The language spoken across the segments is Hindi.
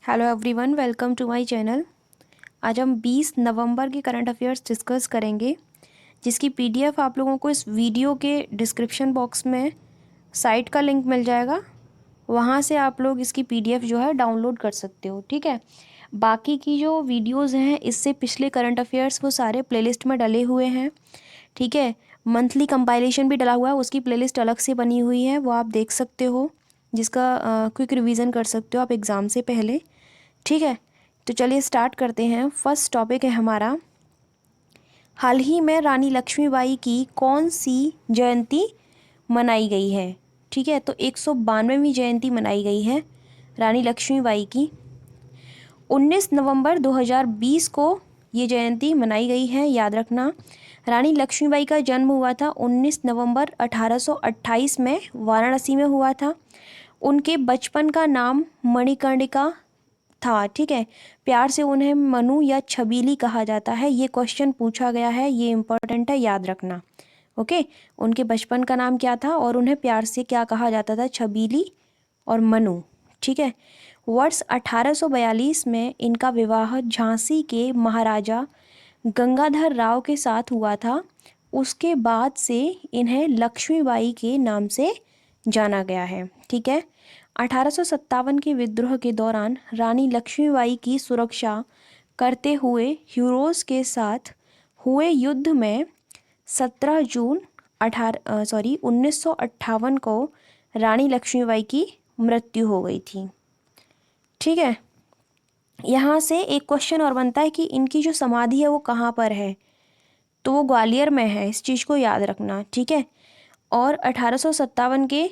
Hello everyone, welcome to my channel. आज हम 20 नवंबर के करंट अफेयर्स डिस्कस करेंगे, जिसकी पीडीएफ आप लोगों को इस वीडियो के डिस्क्रिप्शन बॉक्स में साइट का लिंक मिल जाएगा। वहाँ से आप लोग इसकी पीडीएफ जो है डाउनलोड कर सकते हो। ठीक है, बाकी की जो वीडियोस हैं इससे पिछले करंट अफेयर्स वो सारे प्लेलिस्ट में डले हुए हैं। ठीक है, मंथली कंपाइलेशन भी डला हुआ है, उसकी प्लेलिस्ट अलग से बनी हुई है, वो आप देख सकते हो, जिसका क्विक रिवीजन कर सकते हो आप एग्ज़ाम से पहले। ठीक है, तो चलिए स्टार्ट करते हैं। फर्स्ट टॉपिक है हमारा, हाल ही में रानी लक्ष्मीबाई की कौन सी जयंती मनाई गई है। ठीक है, तो 192वीं जयंती मनाई गई है रानी लक्ष्मीबाई की। 19 नवंबर 2020 को ये जयंती मनाई गई है, याद रखना। रानी लक्ष्मीबाई का जन्म हुआ था 19 नवंबर 1828 में, वाराणसी में हुआ था। उनके बचपन का नाम मणिकर्णिका था। ठीक है, प्यार से उन्हें मनु या छबीली कहा जाता है। ये क्वेश्चन पूछा गया है, ये इंपॉर्टेंट है, याद रखना। ओके, उनके बचपन का नाम क्या था और उन्हें प्यार से क्या कहा जाता था, छबीली और मनु। ठीक है, वर्ष 1842 में इनका विवाह झांसी के महाराजा गंगाधर राव के साथ हुआ था। उसके बाद से इन्हें लक्ष्मीबाई के नाम से जाना गया है। ठीक है, 1857 के विद्रोह के दौरान रानी लक्ष्मीबाई की सुरक्षा करते हुए हीरोज के साथ हुए युद्ध में 17 जून 1958 को रानी लक्ष्मीबाई की मृत्यु हो गई थी। ठीक है, यहाँ से एक क्वेश्चन और बनता है कि इनकी जो समाधि है वो कहाँ पर है, तो वो ग्वालियर में है, इस चीज़ को याद रखना। ठीक है, और 1857 के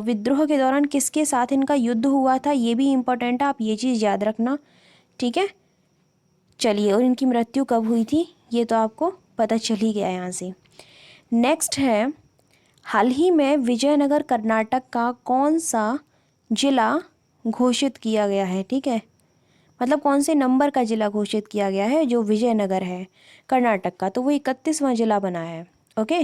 विद्रोह के दौरान किसके साथ इनका युद्ध हुआ था, ये भी इम्पोर्टेंट है, आप ये चीज़ याद रखना। ठीक है, चलिए, और इनकी मृत्यु कब हुई थी ये तो आपको पता चल ही गया यहाँ से। नेक्स्ट है, हाल ही में विजयनगर कर्नाटक का कौन सा जिला घोषित किया गया है। ठीक है, मतलब कौन से नंबर का जिला घोषित किया गया है, जो विजयनगर है कर्नाटक का, तो वो 31वां जिला बना है। ओके,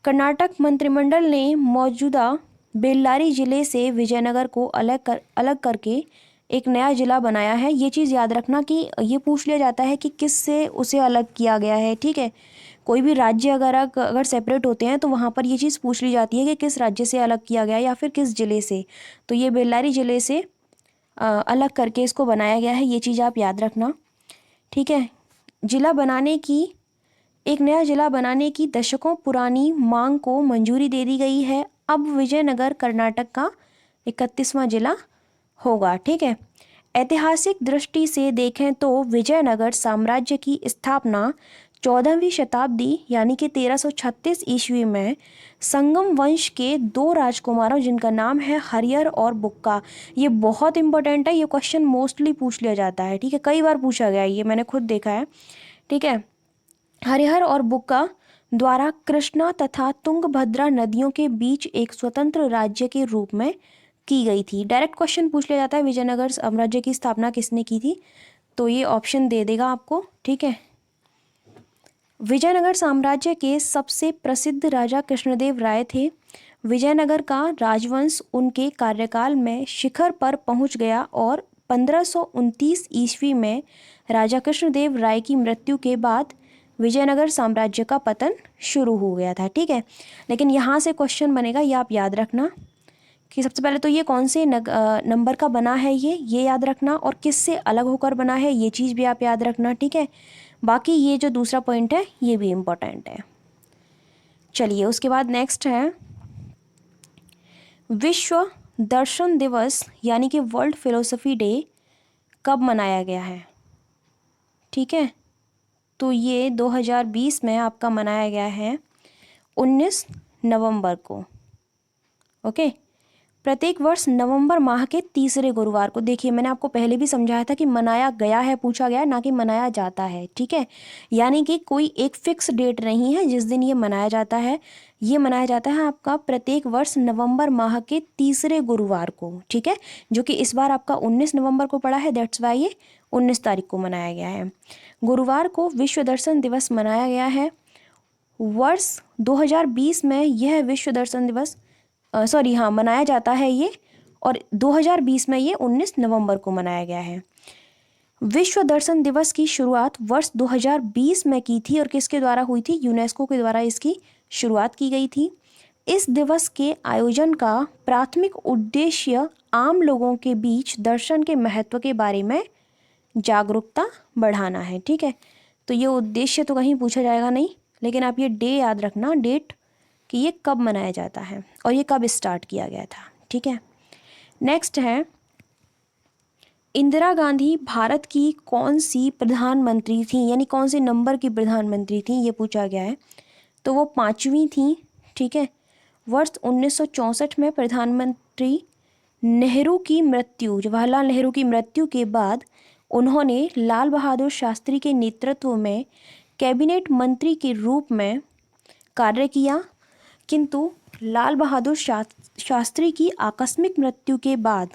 कर्नाटक मंत्रिमंडल ने मौजूदा बेल्लारी जिले से विजयनगर को अलग करके एक नया जिला बनाया है। ये चीज़ याद रखना कि ये पूछ लिया जाता है कि किस से उसे अलग किया गया है। ठीक है, कोई भी राज्य अगर सेपरेट होते हैं तो वहाँ पर ये चीज़ पूछ ली जाती है कि किस राज्य से अलग किया गया या फिर किस ज़िले से। तो ये बेल्लारी ज़िले से अलग करके इसको बनाया गया है, ये चीज़ आप याद रखना। ठीक है, एक नया जिला बनाने की दशकों पुरानी मांग को मंजूरी दे दी गई है। अब विजयनगर कर्नाटक का 31वां जिला होगा। ठीक है, ऐतिहासिक दृष्टि से देखें तो विजयनगर साम्राज्य की स्थापना 14वीं शताब्दी यानी कि 1336 ईस्वी में संगम वंश के दो राजकुमारों, जिनका नाम है हरिहर और बुक्का। ये बहुत इंपॉर्टेंट है, ये क्वेश्चन मोस्टली पूछ लिया जाता है। ठीक है, कई बार पूछा गया है, ये मैंने खुद देखा है। ठीक है, हरिहर और बुक्का द्वारा कृष्णा तथा तुंगभद्रा नदियों के बीच एक स्वतंत्र राज्य के रूप में की गई थी। डायरेक्ट क्वेश्चन पूछ लिया जाता है, विजयनगर साम्राज्य की स्थापना किसने की थी, तो ये ऑप्शन दे देगा आपको। ठीक है, विजयनगर साम्राज्य के सबसे प्रसिद्ध राजा कृष्णदेव राय थे। विजयनगर का राजवंश उनके कार्यकाल में शिखर पर पहुंच गया और 1529 ईस्वी में राजा कृष्णदेव राय की मृत्यु के बाद विजयनगर साम्राज्य का पतन शुरू हो गया था। ठीक है, लेकिन यहाँ से क्वेश्चन बनेगा, ये आप याद रखना कि सबसे पहले तो ये कौन से नंबर का बना है, ये याद रखना, और किससे अलग होकर बना है, ये चीज़ भी आप याद रखना। ठीक है, बाकी ये जो दूसरा पॉइंट है ये भी इम्पोर्टेंट है। चलिए, उसके बाद नेक्स्ट है, विश्व दर्शन दिवस यानी कि वर्ल्ड फिलोसफी डे कब मनाया गया है। ठीक है, तो ये 2020 में आपका मनाया गया है 19 नवंबर को। ओके, प्रत्येक वर्ष नवंबर माह के तीसरे गुरुवार को, देखिए मैंने आपको पहले भी समझाया था कि मनाया गया है पूछा गया है, ना कि मनाया जाता है। ठीक है, यानी कि कोई एक फिक्स डेट नहीं है जिस दिन ये मनाया जाता है। ये मनाया जाता है आपका प्रत्येक वर्ष नवंबर माह के तीसरे गुरुवार को। ठीक है, जो कि इस बार आपका 19 नवंबर को पड़ा है, दैट्स वाई ये 19 तारीख को मनाया गया है। गुरुवार को विश्व दर्शन दिवस मनाया गया है। वर्ष 2020 में यह विश्व दर्शन दिवस मनाया जाता है ये, और 2020 में ये 19 नवंबर को मनाया गया है। विश्व दर्शन दिवस की शुरुआत वर्ष 2020 में की थी और किसके द्वारा हुई थी? यूनेस्को के द्वारा इसकी शुरुआत की गई थी। इस दिवस के आयोजन का प्राथमिक उद्देश्य आम लोगों के बीच दर्शन के महत्व के बारे में जागरूकता बढ़ाना है। ठीक है, तो ये उद्देश्य तो कहीं पूछा जाएगा नहीं, लेकिन आप ये डे याद रखना, डेट, कि ये कब मनाया जाता है और ये कब स्टार्ट किया गया था। ठीक है, नेक्स्ट है, इंदिरा गांधी भारत की कौन सी प्रधानमंत्री थी, यानी कौन से नंबर की प्रधानमंत्री थी, ये पूछा गया है। तो वो 5वीं थी। ठीक है, वर्ष 1964 में प्रधानमंत्री नेहरू की मृत्यु, जवाहरलाल नेहरू की मृत्यु के बाद उन्होंने लाल बहादुर शास्त्री के नेतृत्व में कैबिनेट मंत्री के रूप में कार्य किया, किंतु लाल बहादुर शास्त्री की आकस्मिक मृत्यु के बाद,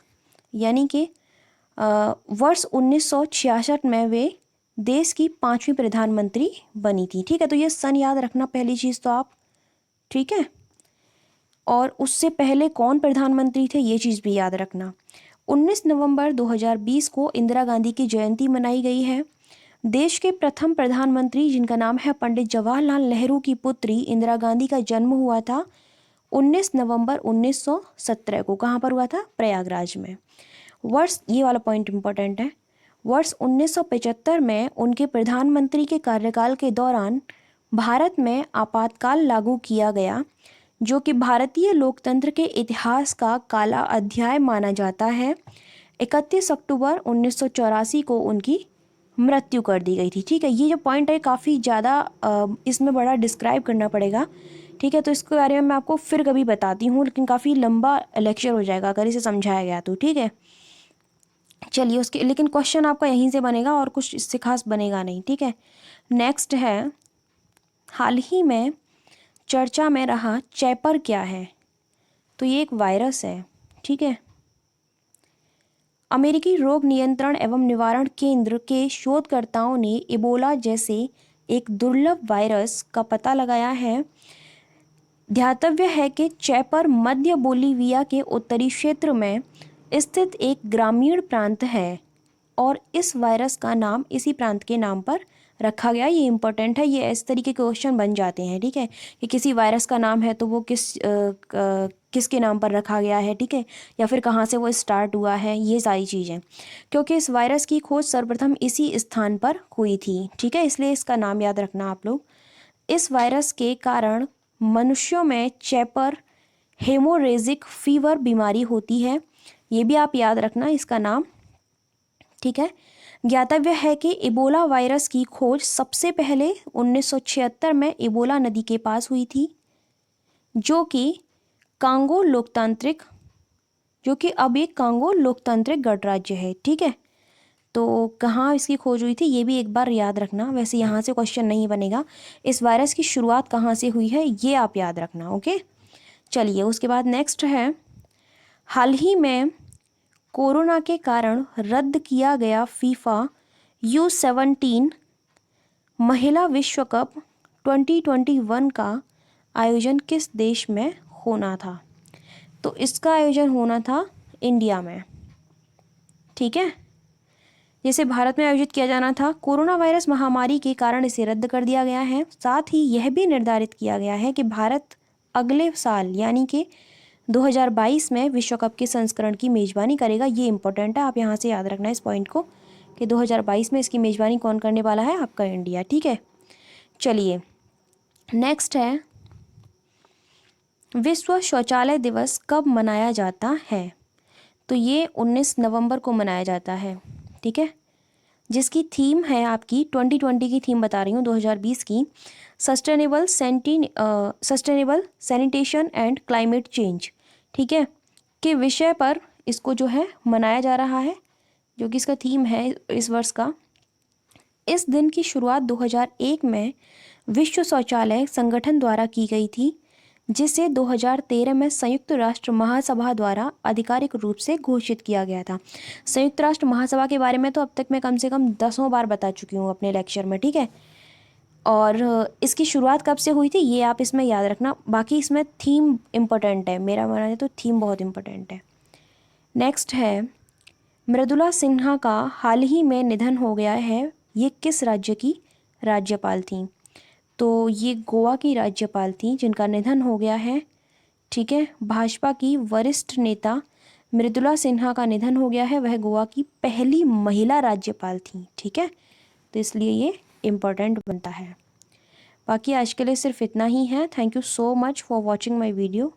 यानी कि वर्ष 1966 में वे देश की 5वीं प्रधानमंत्री बनी थी। ठीक है, तो ये सन याद रखना पहली चीज़ तो आप। ठीक है, और उससे पहले कौन प्रधानमंत्री थे ये चीज़ भी याद रखना। 19 नवंबर 2020 को इंदिरा गांधी की जयंती मनाई गई है। देश के प्रथम प्रधानमंत्री जिनका नाम है पंडित जवाहरलाल नेहरू की पुत्री इंदिरा गांधी का जन्म हुआ था 19 नवंबर 1917 को। कहाँ पर हुआ था? प्रयागराज में। वर्ष, ये वाला पॉइंट इंपॉर्टेंट है, वर्ष 1975 में उनके प्रधानमंत्री के कार्यकाल के दौरान भारत में आपातकाल लागू किया गया, जो कि भारतीय लोकतंत्र के इतिहास का काला अध्याय माना जाता है। 31 अक्टूबर 1984 को उनकी मृत्यु कर दी गई थी। ठीक है, ये जो पॉइंट है काफ़ी ज़्यादा इसमें बड़ा डिस्क्राइब करना पड़ेगा। ठीक है, तो इसके बारे में मैं आपको फिर कभी बताती हूँ, लेकिन काफ़ी लंबा लेक्चर हो जाएगा अगर इसे समझाया गया तो। ठीक है, चलिए उसके, लेकिन क्वेश्चन आपका यहीं से बनेगा और कुछ इससे खास बनेगा नहीं। ठीक है, नेक्स्ट है, हाल ही में चर्चा में रहा चैपर क्या है? तो ये एक वायरस है। ठीक है, अमेरिकी रोग नियंत्रण एवं निवारण केंद्र के शोधकर्ताओं ने इबोला जैसे एक दुर्लभ वायरस का पता लगाया है। ध्यातव्य है कि चैपर मध्य बोलीविया के उत्तरी क्षेत्र में स्थित एक ग्रामीण प्रांत है और इस वायरस का नाम इसी प्रांत के नाम पर रखा गया। ये इंपॉर्टेंट है, ये इस तरीके के क्वेश्चन बन जाते हैं। ठीक है, कि किसी वायरस का नाम है तो वो किसके नाम पर रखा गया है। ठीक है, या फिर कहाँ से वो स्टार्ट हुआ है, ये सारी चीज़ें, क्योंकि इस वायरस की खोज सर्वप्रथम इसी स्थान पर हुई थी। ठीक है, इसलिए इसका नाम याद रखना आप लोग। इस वायरस के कारण मनुष्यों में चैपर हेमोरेजिक फीवर बीमारी होती है, ये भी आप याद रखना इसका नाम। ठीक है, ज्ञातव्य है कि इबोला वायरस की खोज सबसे पहले 1976 में इबोला नदी के पास हुई थी, जो कि अब एक कांगो लोकतांत्रिक गणराज्य है। ठीक है, तो कहाँ इसकी खोज हुई थी ये भी एक बार याद रखना। वैसे यहाँ से क्वेश्चन नहीं बनेगा। इस वायरस की शुरुआत कहाँ से हुई है ये आप याद रखना। ओके, चलिए उसके बाद नेक्स्ट है, हाल ही में कोरोना के कारण रद्द किया गया फीफा U17 महिला विश्व कप 2021 का आयोजन किस देश में होना था? तो इसका आयोजन होना था इंडिया में। ठीक है, जिसे भारत में आयोजित किया जाना था। कोरोना वायरस महामारी के कारण इसे रद्द कर दिया गया है। साथ ही यह भी निर्धारित किया गया है कि भारत अगले साल यानी कि 2022 में विश्व कप के संस्करण की मेज़बानी करेगा। ये इंपॉर्टेंट है, आप यहाँ से याद रखना इस पॉइंट को कि 2022 में इसकी मेज़बानी कौन करने वाला है? आपका इंडिया। ठीक है, चलिए नेक्स्ट है, विश्व शौचालय दिवस कब मनाया जाता है? तो ये 19 नवंबर को मनाया जाता है। ठीक है, जिसकी थीम है आपकी 2020 की थीम बता रही हूँ, 2020 की, sustainable sanitation and climate change. ठीक है, के विषय पर इसको जो है मनाया जा रहा है, जो कि इसका थीम है इस वर्ष का। इस दिन की शुरुआत 2001 में विश्व शौचालय संगठन द्वारा की गई थी, जिसे 2013 में संयुक्त राष्ट्र महासभा द्वारा आधिकारिक रूप से घोषित किया गया था। संयुक्त राष्ट्र महासभा के बारे में तो अब तक मैं कम से कम 10 बार बता चुकी हूँ अपने लेक्चर में। ठीक है, और इसकी शुरुआत कब से हुई थी ये आप इसमें याद रखना। बाकी इसमें थीम इम्पोर्टेंट है, मेरा मानना है तो थीम बहुत इम्पोर्टेंट है। नेक्स्ट है, मृदुला सिन्हा का हाल ही में निधन हो गया है, ये किस राज्य की राज्यपाल थी? तो ये गोवा की राज्यपाल थी जिनका निधन हो गया है। ठीक है, भाजपा की वरिष्ठ नेता मृदुला सिन्हा का निधन हो गया है, वह गोवा की पहली महिला राज्यपाल थी। ठीक है, तो इसलिए ये इम्पोर्टेंट बनता है। बाकी आज के लिए सिर्फ इतना ही है। Thank you so much for watching my video.